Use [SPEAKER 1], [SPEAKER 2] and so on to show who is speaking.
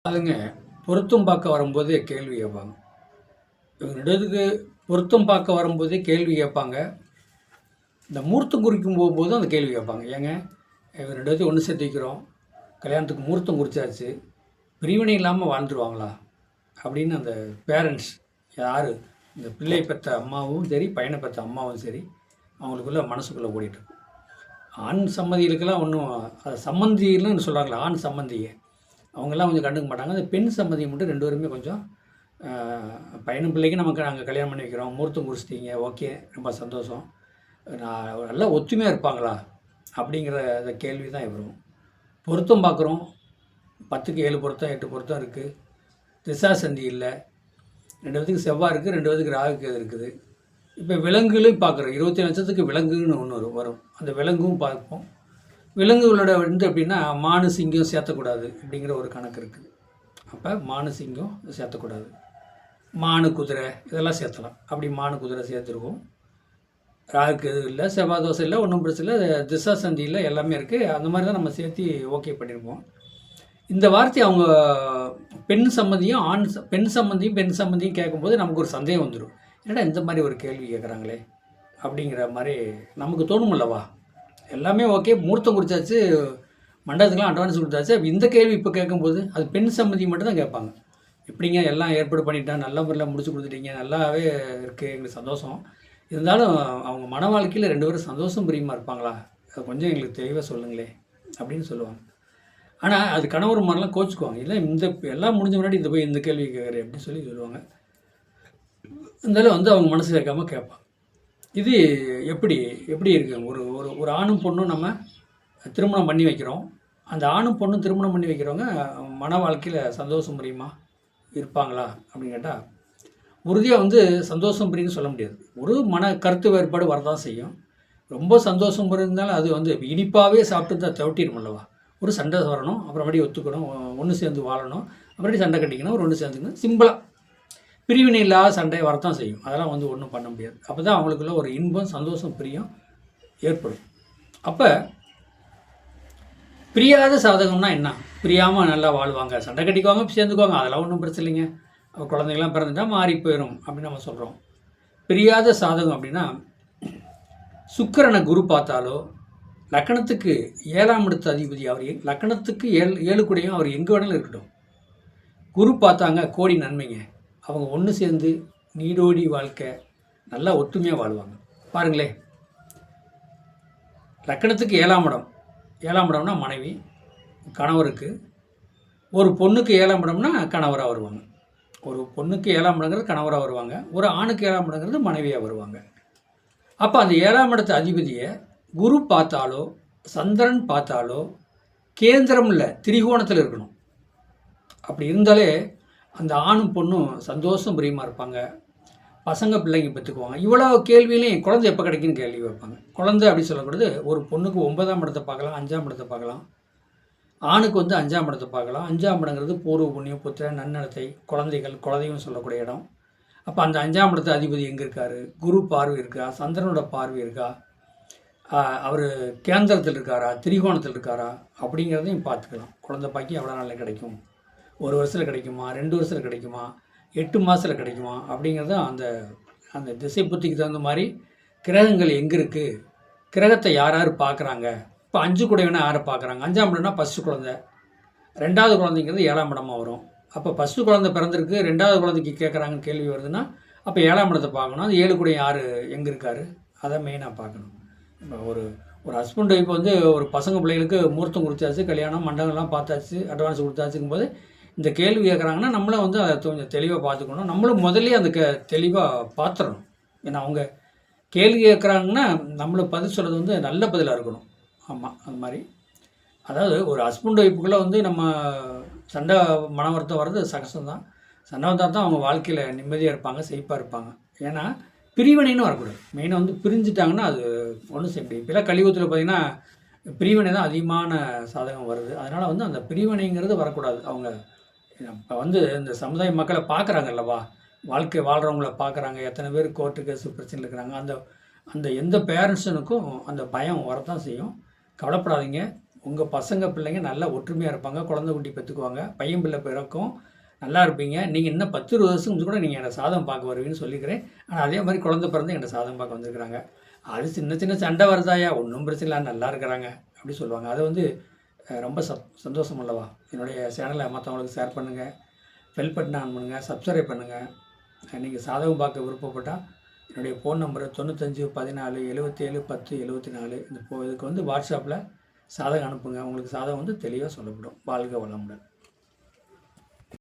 [SPEAKER 1] அதுங்க பொருத்தம் பார்க்க வரும்போதே கேள்வி கேட்பாங்க. இவங்க 2 பேத்துக்கு பொருத்தம் பார்க்க வரும்போதே கேள்வி கேட்பாங்க. இந்த முகூர்த்தம் குறிக்கும் போகும்போது அந்த கேள்வி கேட்பாங்க. ஏங்க இவங்க 2 பேத்தையும் ஒன்று சேர்த்து வைக்கிறோம். கல்யாணத்துக்கு முகூர்த்தம் குறிச்சாச்சு. பிரிவினை இல்லாமல் வாழ்ந்துருவாங்களா? அப்படின்னு அந்த பேரண்ட்ஸ் யார் இந்த பிள்ளை பெற்ற அம்மாவும் சரி, பையனை பெற்ற அம்மாவும் சரி, அவங்களுக்குள்ள மனசுக்குள்ளே ஓடிட்டுருக்கும். ஆண் சம்மதிகளுக்கெல்லாம் ஒன்றும் அது சம்மந்தின்னு சொல்கிறாங்களா, ஆண் சம்மந்தியை அவங்கெல்லாம் கொஞ்சம் கண்டுக்க மாட்டாங்க. அந்த பெண் சம்மதியை மட்டும் 2 பேருமே கொஞ்சம் பையனும் பிள்ளைக்கும் நமக்கு நாங்கள் கல்யாணம் பண்ணி வைக்கிறோம், முகூர்த்தம் குறிச்சிட்டீங்க, ஓகே, ரொம்ப சந்தோஷம். நான் நல்லா ஒத்துமையாக இருப்பாங்களா அப்படிங்கிற அந்த கேள்வி தான் வரும். பொருத்தம் பார்க்குறோம், 10க்கு 7 பொருத்தம் 8 பொருத்தம் இருக்குது. திசா சந்தி இல்லை. 2 பேத்துக்கு செவ்வாய் இருக்குது, 2 பேத்துக்கு ராகுக்கு இருக்குது. இப்போ விலங்குகளையும் பார்க்குறோம். 27 நட்சத்திரத்துக்கு விலங்குன்னு ஒன்று வரும். அந்த விலங்கும் பார்ப்போம். விலங்குகளோட எப்படின்னா மானு சிங்கம் சேர்த்தக்கூடாது அப்படிங்கிற ஒரு கணக்கு இருக்குது. அப்போ மானு சிங்கம் சேர்த்தக்கூடாது. மானு குதிரை இதெல்லாம் சேர்த்தலாம். அப்படி மானு குதிரை சேர்த்துருவோம். ராகுக்கு எதுவும் இல்லை, செவ்வாய் தோசை இல்லை, ஒன்றும் பிரச்சனை இல்லை, திசா சந்தியில் எல்லாமே இருக்குது. அந்த மாதிரி தான் நம்ம சேர்த்து ஓகே பண்ணியிருப்போம். இந்த வார்த்தை அவங்க பெண் சம்மந்தியும் பெண் சம்மந்தியும் கேட்கும்போது நமக்கு ஒரு சந்தேகம் வந்துடும். என்னடா இந்த மாதிரி ஒரு கேள்வி கேட்குறாங்களே அப்படிங்கிற மாதிரி நமக்கு தோணுமில்லவா? எல்லாமே ஓகே, முகூர்த்தம் குறிச்சாச்சு, மண்டபத்துக்குலாம் அட்வான்ஸ் கொடுத்தாச்சு. இந்த கேள்வி இப்போ கேட்கும்போது அது பெண் சம்மதி மட்டும் தான் கேட்பாங்க. எப்படிங்க எல்லாம் ஏற்பாடு பண்ணிட்டேன், நல்ல முறையில் முடிச்சு கொடுத்துட்டீங்க, நல்லாவே இருக்குது, எங்களுக்கு சந்தோஷம். இருந்தாலும் அவங்க மன வாழ்க்கையில் 2 பேரும் சந்தோஷம் பிரியமாக இருப்பாங்களா? அது கொஞ்சம் எங்களுக்கு தெளிவாக சொல்லுங்களே அப்படின்னு சொல்லுவாங்க. ஆனால் அது கணவர் மாதிரிலாம் கோச்சுக்குவாங்க. இல்லை எல்லாம் முடிஞ்ச முன்னாடி இந்த கேள்வி கேட்குறேன் அப்படின்னு சொல்லி சொல்லுவாங்க. இருந்தாலும் அவங்க மனசு கேட்காம கேட்பாங்க. இது எப்படி இருக்குது? ஒரு ஆணும் பொண்ணும் நம்ம திருமணம் பண்ணி வைக்கிறோம். அந்த ஆணும் பொண்ணும் திருமணம் பண்ணி வைக்கிறவங்க மன வாழ்க்கையில் சந்தோஷம் பிரியமா இருப்பாங்களா அப்படின்னு கேட்டால் உறுதியாக சந்தோஷம் பிரின்னு சொல்ல முடியாது. ஒரு கருத்து வேறுபாடு வரதான் செய்யும். ரொம்ப சந்தோஷம் இருந்தாலும் அது இனிப்பாகவே சாப்பிட்டு தான் தவிட்டிடுமல்லவா? ஒரு சண்டை வரணும், அப்புறமேடி ஒத்துக்கணும், ஒன்று சேர்ந்து வாழணும், அப்புறமேடி சண்டை கட்டிக்கணும், ஒரு ஒன்று சேர்ந்துக்கணும், சிம்பிளாக பிரிவினை இல்லாத சண்டை வரத்தான் செய்யும். அதெல்லாம் ஒன்றும் பண்ண முடியாது. அப்போ தான் அவங்களுக்குள்ள ஒரு இன்பம், சந்தோஷம், பிரியம் ஏற்படும். அப்போ பிரியாத சாதகம்னா என்ன? பிரியாமல் நல்லா வாழ்வாங்க, சண்டை கட்டிக்குவாங்க, சேர்ந்துக்குவாங்க, அதெல்லாம் ஒன்றும் பிரச்சனை இல்லைங்க. குழந்தைங்களாம் பிறந்துட்டால் மாறி போயிடும் அப்படின்னு நம்ம சொல்கிறோம். பிரியாத சாதகம் அப்படின்னா சுக்கிரனை குரு பார்த்தாலோ, லக்கணத்துக்கு 7ஆம் இடத்து அதிபதி அவர், லக்கணத்துக்கு 7 கூடையும் அவர் எங்கே வேணாலும் இருக்கட்டும், குரு பார்த்தாங்க, கோடி நன்மைங்க. அவங்க ஒன்று சேர்ந்து நீடோடி வாழ்க்கை நல்லா ஒத்துமையாக வாழ்வாங்க. பாருங்களேன், லக்கணத்துக்கு 7ஆம் இடம்னா மனைவி, கணவருக்கு. ஒரு பொண்ணுக்கு 7ஆம் இடம்னா கணவராக வருவாங்க. ஒரு பொண்ணுக்கு 7ஆம் இடங்கிறது கணவராக வருவாங்க. ஒரு ஆணுக்கு 7ஆம் இடங்கிறது மனைவியாக வருவாங்க. அப்போ அந்த 7ஆம் இடத்து அதிபதியை குரு பார்த்தாலோ, சந்திரன் பார்த்தாலோ, கேந்திரம் இல்லை திரிகோணத்தில் இருக்கணும். அப்படி இருந்தாலே அந்த ஆணும் பொண்ணும் சந்தோஷம் பிரியமாக இருப்பாங்க. பசங்க பிள்ளைங்க பெற்றுக்குவாங்க. இவ்வளோ கேள்வியிலையும் குழந்தை எப்போ கிடைக்குன்னு கேள்வி வைப்பாங்க. குழந்தை அப்படி சொல்லக்கூடாது. ஒரு பொண்ணுக்கு 9ஆம் இடத்தை பார்க்கலாம், 5ஆம் இடத்தை பார்க்கலாம். ஆணுக்கு 5ஆம் இடத்தை பார்க்கலாம். 5ஆம் இடங்கிறது பூர்வ புண்ணியம், புத்திரன், நன்னடத்தை, குலதெய்வம் சொல்லக்கூடிய இடம். அப்போ அந்த 5ஆம் இடத்து அதிபதி எங்கே இருக்கார்? குரு பார்வை இருக்கா? சந்திரனோட பார்வை இருக்கா? அவர் கேந்திரத்தில் இருக்காரா? திரிகோணத்தில் இருக்காரா? அப்படிங்கிறதையும் பார்த்துக்கலாம். குழந்தை பாக்கி எவ்வளோ நாளில் கிடைக்கும்? 1 வருஷத்தில் கிடைக்குமா? 2 வருஷத்தில் கிடைக்குமா? 8 மாதத்தில் கிடைக்குமா? அப்படிங்கிறது அந்த திசை புத்திக்கு தகுந்த மாதிரி கிரகங்கள் எங்கே இருக்குது, கிரகத்தை யார் பார்க்குறாங்க. இப்போ 5 கூடையவனா யாரை பார்க்குறாங்க? 5ஆம் இடம்னா ஃபஸ்ட்டு குழந்தை, 2வது குழந்தைங்கிறது 7ஆம் இடமாக வரும். அப்போ ஃபஸ்ட்டு குழந்தை பிறந்திருக்கு, 2வது குழந்தைக்கு கேட்குறாங்கன்னு கேள்வி வருதுன்னா அப்போ 7ஆம் இடத்தை பார்க்கணும். அந்த 7 கூடையும் யார் எங்கே இருக்கார், அதை மெயினாக பார்க்கணும். இப்போ ஒரு ஹஸ்பண்ட் ஒய்ஃப் ஒரு பசங்க பிள்ளைகளுக்கு முகூர்த்தம் கொடுத்தாச்சு, கல்யாணம் மண்டபம்லாம் பார்த்தாச்சு, அட்வான்ஸ் கொடுத்தாச்சுக்கும் போது இந்த கேள்வி கேட்குறாங்கன்னா நம்மளும் அதை கொஞ்சம் தெளிவாக பார்த்துக்கணும். நம்மளும் முதல்ல அந்த தெளிவாக பார்த்துடணும். ஏன்னா அவங்க கேள்வி கேட்குறாங்கன்னா நம்மளும் பதில் சொல்கிறது நல்ல பதிலாக இருக்கணும். ஆமாம், அது மாதிரி அதாவது ஒரு ஹஸ்பண்ட் ஒய்ஃபுக்குள்ளே நம்ம சண்டை மன வருத்தம் வர்றது சகசம்தான். சண்டை வந்தால் தான் அவங்க வாழ்க்கையில் நிம்மதியாக இருப்பாங்க, செழிப்பாக இருப்பாங்க. ஏன்னா பிரிவினைன்னு வரக்கூடாது. மெயினாக பிரிஞ்சுட்டாங்கன்னா அது ஒன்றும் செய்ய முடியும். இப்போலாம் கலியுகத்தில் பார்த்திங்கன்னா பிரிவினை தான் அதிகமான சாதகம் வருது. அதனால் அந்த பிரிவினைங்கிறது வரக்கூடாது. அவங்க இப்போ இந்த சமுதாய மக்களை பார்க்குறாங்கல்லவா, வாழ்க்கை வாழ்கிறவங்கள பார்க்குறாங்க, எத்தனை பேர் கோர்ட்டு கேஸு பிரச்சனை இருக்கிறாங்க. அந்த எந்த பேரண்ட்ஸனுக்கும் அந்த பயம் வரத்தான் செய்யும். கவலைப்படாதீங்க. உங்கள் பசங்க பிள்ளைங்க நல்லா ஒற்றுமையாக இருப்பாங்க, குழந்தை குட்டி பெற்றுக்குவாங்க, பையன் பிள்ளை பிறக்கும், நல்லா இருப்பீங்க. நீங்கள் இன்னும் 10 20 வருஷம் கழிச்சு கூட நீங்கள் என்னை சாதகம் பார்க்க வருவீங்கன்னு சொல்லிக்கிறேன். ஆனால் அதே மாதிரி குழந்தை பிறந்து என்னை சாதகம் பார்க்க வந்திருக்கிறாங்க. அது சின்ன சின்ன சண்டை வருதாயா, ஒன்றும் பிரச்சனை இல்லை, நல்லா இருக்கிறாங்க அப்படி சொல்லுவாங்க. அது வந்து ரொம்ப சந்தோஷம் அல்லவா? என்னுடைய சேனலை மற்றவங்களுக்கு ஷேர் பண்ணுங்கள், பெல் பட்டனை ஆன் பண்ணுங்கள், சப்ஸ்கிரைப் பண்ணுங்கள். நீங்கள் சாதகம் பார்க்க விருப்பப்பட்டால் என்னுடைய ஃபோன் நம்பரு 95 14 77 10 74. இதுக்கு வந்து வாட்ஸ்அப்பில் சாதகம் அனுப்புங்க. உங்களுக்கு சாதகம் வந்து தெளிவாக சொல்லப்படும். வாழ்க வளமுடன்.